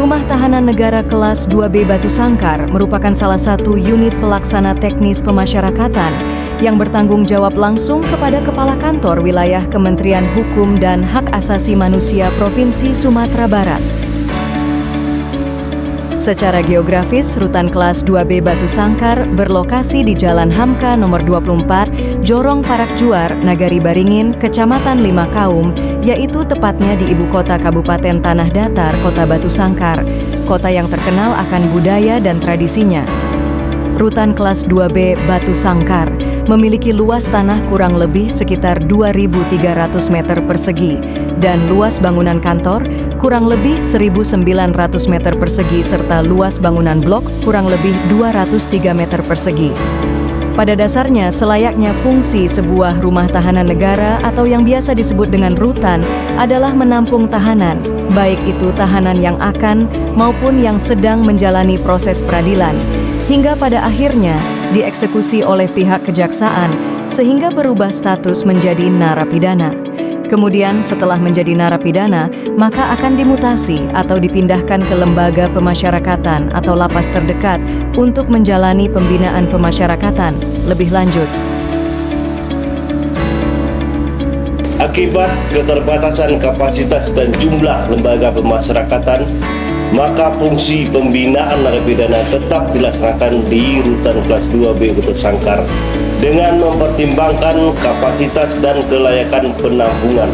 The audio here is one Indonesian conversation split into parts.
Rumah Tahanan Negara Kelas 2B Batu Sangkar merupakan salah satu unit pelaksana teknis pemasyarakatan yang bertanggung jawab langsung kepada Kepala Kantor Wilayah Kementerian Hukum dan Hak Asasi Manusia Provinsi Sumatera Barat. Secara geografis, Rutan Kelas 2B Batu Sangkar berlokasi di Jalan Hamka nomor 24, Jorong Parak Juar, Nagari Baringin, Kecamatan Lima Kaum, yaitu tepatnya di ibu kota Kabupaten Tanah Datar, Kota Batu Sangkar, kota yang terkenal akan budaya dan tradisinya. Rutan Kelas 2B Batu Sangkar memiliki luas tanah kurang lebih sekitar 2.300 meter persegi dan luas bangunan kantor kurang lebih 1.900 meter persegi serta luas bangunan blok kurang lebih 203 meter persegi. Pada dasarnya, selayaknya fungsi sebuah rumah tahanan negara atau yang biasa disebut dengan rutan adalah menampung tahanan, baik itu tahanan yang akan maupun yang sedang menjalani proses peradilan, hingga pada akhirnya dieksekusi oleh pihak kejaksaan sehingga berubah status menjadi narapidana. Kemudian setelah menjadi narapidana, maka akan dimutasi atau dipindahkan ke lembaga pemasyarakatan atau lapas terdekat untuk menjalani pembinaan pemasyarakatan lebih lanjut. Akibat keterbatasan kapasitas dan jumlah lembaga pemasyarakatan, maka fungsi pembinaan narapidana tetap dilaksanakan di Rutan Kelas 2B Batu Sangkar dengan mempertimbangkan kapasitas dan kelayakan penampungan.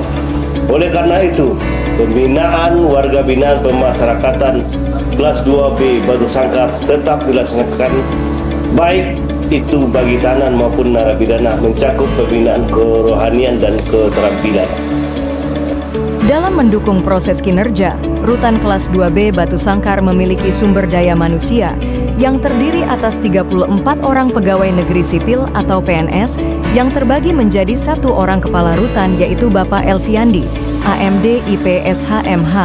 Oleh karena itu, pembinaan warga binaan pemasyarakatan Kelas 2B Batu Sangkar tetap dilaksanakan, baik itu bagi tahanan maupun narapidana, mencakup pembinaan kerohanian dan keterampilan. Dalam mendukung proses kinerja, Rutan Kelas 2B Batu Sangkar memiliki sumber daya manusia yang terdiri atas 34 orang pegawai negeri sipil atau PNS yang terbagi menjadi 1 orang kepala rutan yaitu Bapak Elviandi, AMD IPSH MH.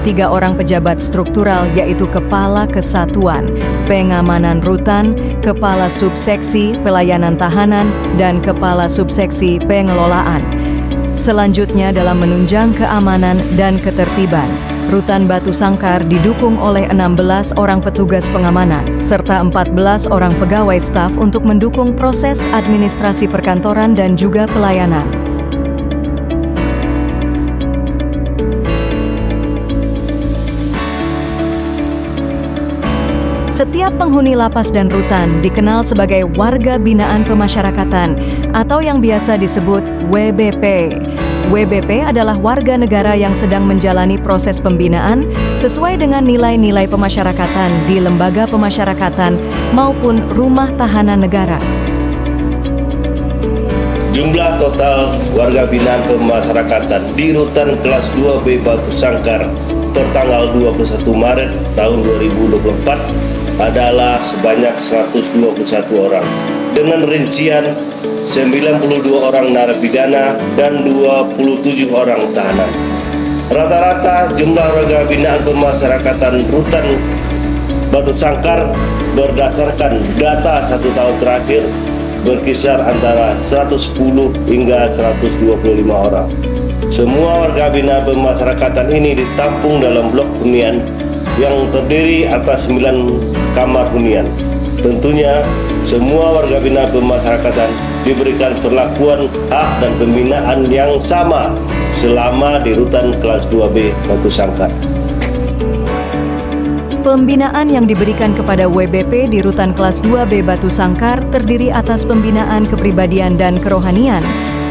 3 orang pejabat struktural yaitu Kepala Kesatuan, Pengamanan Rutan, Kepala Subseksi Pelayanan Tahanan, dan Kepala Subseksi Pengelolaan. Selanjutnya dalam menunjang keamanan dan ketertiban, Rutan Batu Sangkar didukung oleh 16 orang petugas pengamanan serta 14 orang pegawai staf untuk mendukung proses administrasi perkantoran dan juga pelayanan. Setiap penghuni lapas dan rutan dikenal sebagai warga binaan pemasyarakatan atau yang biasa disebut WBP. WBP adalah warga negara yang sedang menjalani proses pembinaan sesuai dengan nilai-nilai pemasyarakatan di lembaga pemasyarakatan maupun rumah tahanan negara. Jumlah total warga binaan pemasyarakatan di Rutan Kelas 2B Batu Sangkar per tanggal 21 Maret tahun 2024 adalah sebanyak 121 orang dengan rincian 92 orang narapidana dan 27 orang tahanan. Rata-rata jumlah warga binaan pemasyarakatan Rutan Batu Sangkar berdasarkan data 1 tahun terakhir berkisar antara 110 hingga 125 orang. Semua warga binaan pemasyarakatan ini ditampung dalam blok hunian yang terdiri atas 9 kamar hunian. Tentunya semua warga binaan pemasyarakatan diberikan perlakuan hak dan pembinaan yang sama selama di Rutan Kelas 2B Batu Sangkar. Pembinaan yang diberikan kepada WBP di Rutan Kelas 2B Batu Sangkar terdiri atas pembinaan kepribadian dan kerohanian,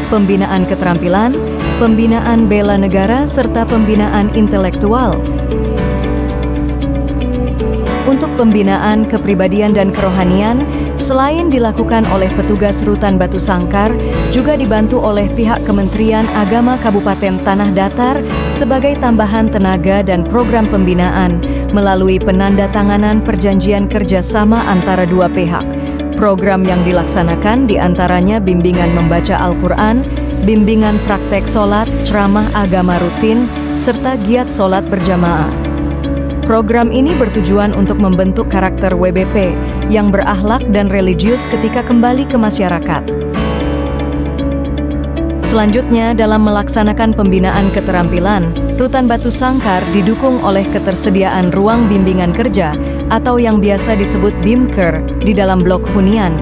pembinaan keterampilan, pembinaan bela negara, serta pembinaan intelektual. Untuk pembinaan kepribadian dan kerohanian, selain dilakukan oleh petugas Rutan Batu Sangkar, juga dibantu oleh pihak Kementerian Agama Kabupaten Tanah Datar sebagai tambahan tenaga dan program pembinaan melalui penandatanganan perjanjian kerjasama antara dua pihak. Program yang dilaksanakan diantaranya bimbingan membaca Al-Quran, bimbingan praktek sholat, ceramah agama rutin, serta giat sholat berjamaah. Program ini bertujuan untuk membentuk karakter WBP yang berakhlak dan religius ketika kembali ke masyarakat. Selanjutnya, dalam melaksanakan pembinaan keterampilan, Rutan Batu Sangkar didukung oleh ketersediaan ruang bimbingan kerja atau yang biasa disebut BIMKER di dalam blok hunian.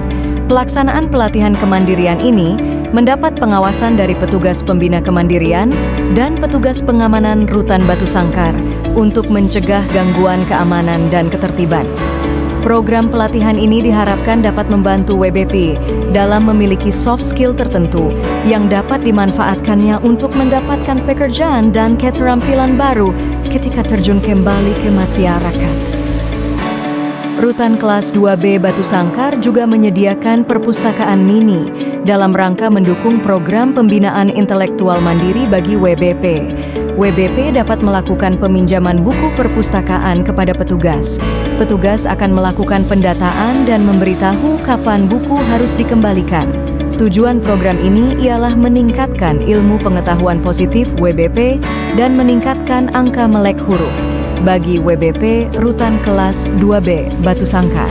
Pelaksanaan pelatihan kemandirian ini mendapat pengawasan dari petugas pembina kemandirian dan petugas pengamanan Rutan Batu Sangkar untuk mencegah gangguan keamanan dan ketertiban. Program pelatihan ini diharapkan dapat membantu WBP dalam memiliki soft skill tertentu yang dapat dimanfaatkannya untuk mendapatkan pekerjaan dan keterampilan baru ketika terjun kembali ke masyarakat. Rutan kelas 2B Batu Sangkar juga menyediakan perpustakaan mini dalam rangka mendukung program pembinaan intelektual mandiri bagi WBP. WBP dapat melakukan peminjaman buku perpustakaan kepada petugas. Petugas akan melakukan pendataan dan memberitahu kapan buku harus dikembalikan. Tujuan program ini ialah meningkatkan ilmu pengetahuan positif WBP dan meningkatkan angka melek huruf bagi WBP Rutan kelas 2B Batu Sangkar.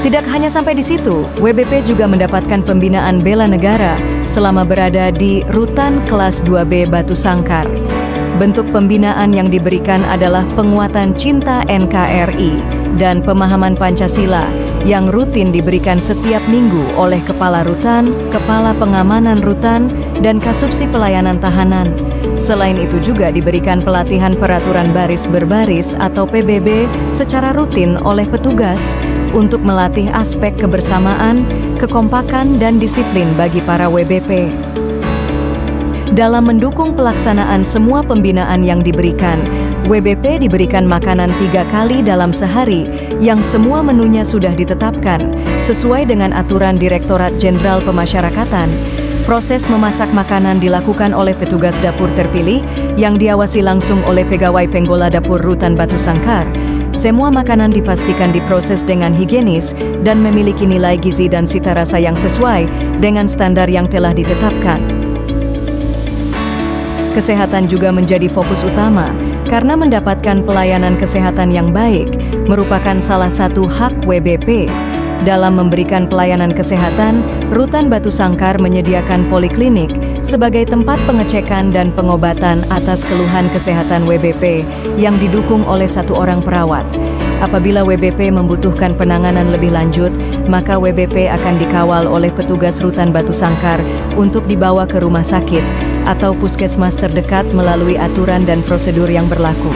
Tidak hanya sampai di situ, WBP juga mendapatkan pembinaan bela negara selama berada di Rutan kelas 2B Batu Sangkar. Bentuk pembinaan yang diberikan adalah penguatan cinta NKRI dan pemahaman Pancasila yang rutin diberikan setiap minggu oleh Kepala Rutan, Kepala Pengamanan Rutan, dan Kasubsi Pelayanan Tahanan. Selain itu juga diberikan pelatihan peraturan baris berbaris atau PBB secara rutin oleh petugas untuk melatih aspek kebersamaan, kekompakan, dan disiplin bagi para WBP. Dalam mendukung pelaksanaan semua pembinaan yang diberikan, WBP diberikan makanan 3 kali dalam sehari yang semua menunya sudah ditetapkan sesuai dengan aturan Direktorat Jenderal Pemasyarakatan. Proses memasak makanan dilakukan oleh petugas dapur terpilih yang diawasi langsung oleh pegawai penggola dapur Rutan Batu Sangkar. Semua makanan dipastikan diproses dengan higienis dan memiliki nilai gizi dan cita rasa yang sesuai dengan standar yang telah ditetapkan. Kesehatan juga menjadi fokus utama karena mendapatkan pelayanan kesehatan yang baik merupakan salah satu hak WBP. Dalam memberikan pelayanan kesehatan, Rutan Batu Sangkar menyediakan poliklinik sebagai tempat pengecekan dan pengobatan atas keluhan kesehatan WBP yang didukung oleh 1 orang perawat. Apabila WBP membutuhkan penanganan lebih lanjut, maka WBP akan dikawal oleh petugas Rutan Batu Sangkar untuk dibawa ke rumah sakit atau puskesmas terdekat melalui aturan dan prosedur yang berlaku.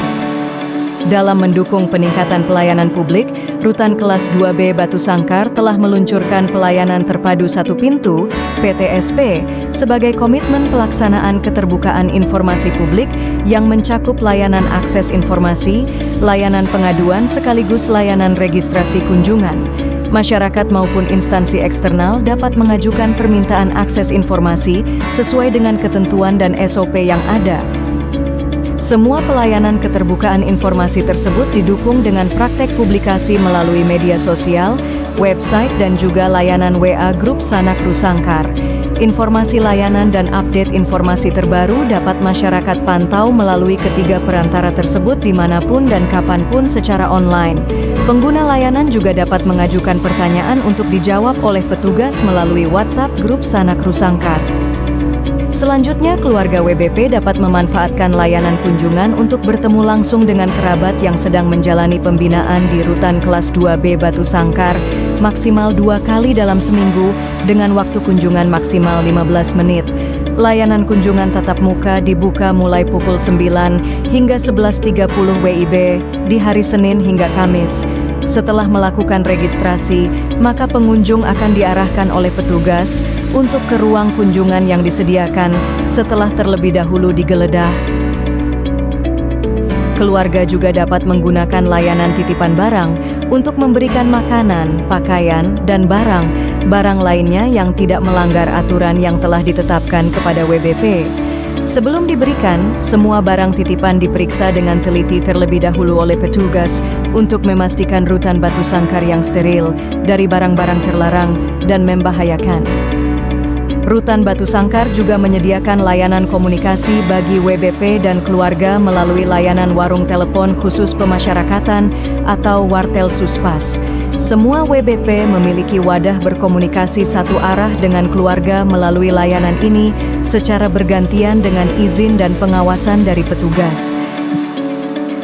Dalam mendukung peningkatan pelayanan publik, Rutan kelas 2B Batu Sangkar telah meluncurkan pelayanan terpadu satu pintu (PTSP) sebagai komitmen pelaksanaan keterbukaan informasi publik yang mencakup layanan akses informasi, layanan pengaduan sekaligus layanan registrasi kunjungan. Masyarakat maupun instansi eksternal dapat mengajukan permintaan akses informasi sesuai dengan ketentuan dan SOP yang ada. Semua pelayanan keterbukaan informasi tersebut didukung dengan praktek publikasi melalui media sosial, website, dan juga layanan WA Grup Sanak Rusangkar. Informasi layanan dan update informasi terbaru dapat masyarakat pantau melalui ketiga perantara tersebut dimanapun dan kapanpun secara online. Pengguna layanan juga dapat mengajukan pertanyaan untuk dijawab oleh petugas melalui WhatsApp Grup Sanak Rusangkar. Selanjutnya, keluarga WBP dapat memanfaatkan layanan kunjungan untuk bertemu langsung dengan kerabat yang sedang menjalani pembinaan di Rutan kelas 2B Batu Sangkar maksimal 2 kali dalam seminggu dengan waktu kunjungan maksimal 15 menit. Layanan kunjungan tatap muka dibuka mulai pukul 9 hingga 11.30 WIB di hari Senin hingga Kamis. Setelah melakukan registrasi, maka pengunjung akan diarahkan oleh petugas untuk ke ruang kunjungan yang disediakan setelah terlebih dahulu digeledah. Keluarga juga dapat menggunakan layanan titipan barang untuk memberikan makanan, pakaian, dan barang lainnya yang tidak melanggar aturan yang telah ditetapkan kepada WBP. Sebelum diberikan, semua barang titipan diperiksa dengan teliti terlebih dahulu oleh petugas untuk memastikan Rutan Batu Sangkar yang steril dari barang-barang terlarang dan membahayakan. Rutan Batu Sangkar juga menyediakan layanan komunikasi bagi WBP dan keluarga melalui layanan warung telepon khusus pemasyarakatan atau Wartel Suspas. Semua WBP memiliki wadah berkomunikasi satu arah dengan keluarga melalui layanan ini secara bergantian dengan izin dan pengawasan dari petugas.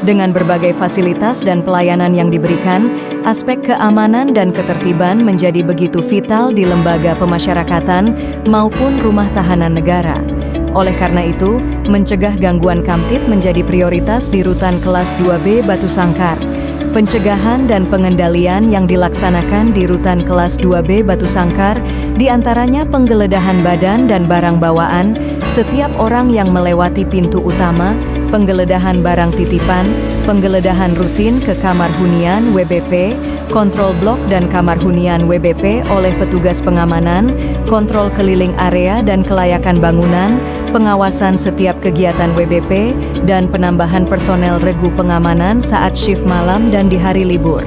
Dengan berbagai fasilitas dan pelayanan yang diberikan, aspek keamanan dan ketertiban menjadi begitu vital di lembaga pemasyarakatan maupun rumah tahanan negara. Oleh karena itu, mencegah gangguan kamtib menjadi prioritas di Rutan Kelas 2B Batu Sangkar. Pencegahan dan pengendalian yang dilaksanakan di Rutan Kelas 2B Batu Sangkar diantaranya penggeledahan badan dan barang bawaan setiap orang yang melewati pintu utama, penggeledahan barang titipan, penggeledahan rutin ke kamar hunian WBP, kontrol blok dan kamar hunian WBP oleh petugas pengamanan, kontrol keliling area dan kelayakan bangunan, pengawasan setiap kegiatan WBP, dan penambahan personel regu pengamanan saat shift malam dan di hari libur.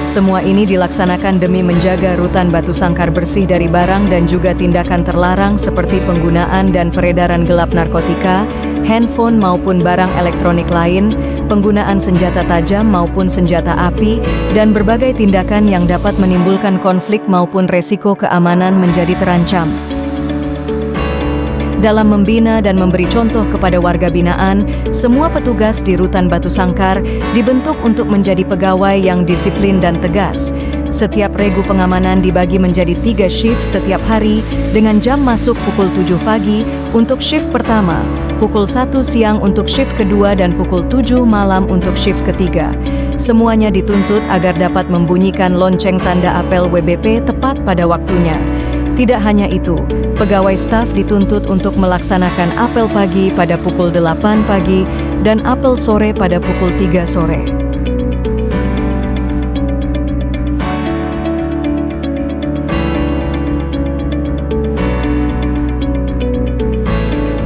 Semua ini dilaksanakan demi menjaga Rutan Batu Sangkar bersih dari barang dan juga tindakan terlarang seperti penggunaan dan peredaran gelap narkotika, handphone maupun barang elektronik lain, penggunaan senjata tajam maupun senjata api, dan berbagai tindakan yang dapat menimbulkan konflik maupun resiko keamanan menjadi terancam. Dalam membina dan memberi contoh kepada warga binaan, semua petugas di Rutan Batu Sangkar dibentuk untuk menjadi pegawai yang disiplin dan tegas. Setiap regu pengamanan dibagi menjadi 3 shift setiap hari dengan jam masuk pukul 7 pagi untuk shift pertama, pukul 1 siang untuk shift kedua dan pukul 7 malam untuk shift ketiga. Semuanya dituntut agar dapat membunyikan lonceng tanda apel WBP tepat pada waktunya. Tidak hanya itu, pegawai staf dituntut untuk melaksanakan apel pagi pada pukul 8 pagi dan apel sore pada pukul 3 sore.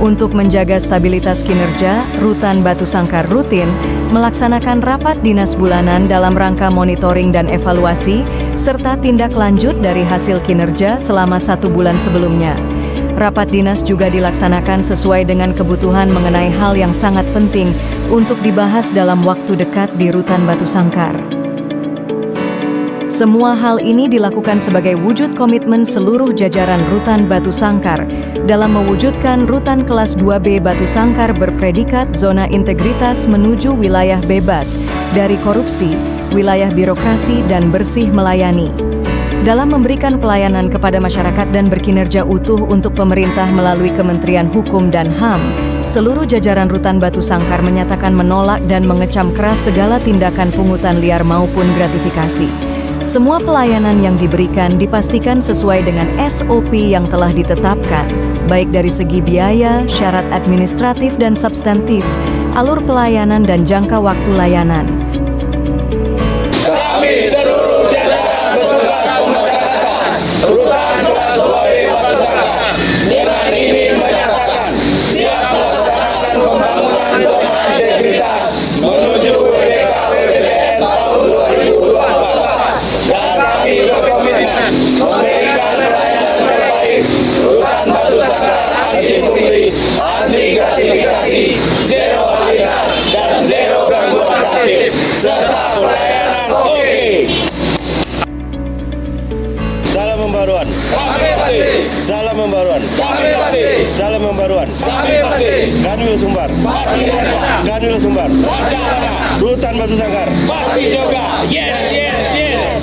Untuk menjaga stabilitas kinerja, Rutan Batu Sangkar rutin melaksanakan rapat dinas bulanan dalam rangka monitoring dan evaluasi, serta tindak lanjut dari hasil kinerja selama 1 bulan sebelumnya. Rapat dinas juga dilaksanakan sesuai dengan kebutuhan mengenai hal yang sangat penting untuk dibahas dalam waktu dekat di Rutan Batu Sangkar. Semua hal ini dilakukan sebagai wujud komitmen seluruh jajaran Rutan Batu Sangkar dalam mewujudkan Rutan Kelas 2B Batu Sangkar berpredikat zona integritas menuju wilayah bebas dari korupsi, wilayah birokrasi, dan bersih melayani. Dalam memberikan pelayanan kepada masyarakat dan berkinerja utuh untuk pemerintah melalui Kementerian Hukum dan HAM, seluruh jajaran Rutan Batu Sangkar menyatakan menolak dan mengecam keras segala tindakan pungutan liar maupun gratifikasi. Semua pelayanan yang diberikan dipastikan sesuai dengan SOP yang telah ditetapkan, baik dari segi biaya, syarat administratif dan substantif, alur pelayanan dan jangka waktu layanan. Kami seluruh jajaran petugas pemasyarakatan Rutan Kelas 2B Batu Sangkar dengan ini menyatakan siap melaksanakan pembangunan zona integritas menuju WBK WBPN tahun 2024. Dan kami berkomitmen memberikan pelayanan terbaik Rutan Batu Sangkar anti pungli, anti gratifikasi, zero aliran, dan zero gangguan kamtib, serta pelayanan oke. Salam pembaruan. Kami pasti. Salam pembaruan. Kami pasti. Salam pembaruan. Kami pasti. Kanwil Sumbar. Pasti lancar. Kanwil Sumbar. Wacana. Rutan Batu Sangkar. Pasti juga. Yes, yes, yes.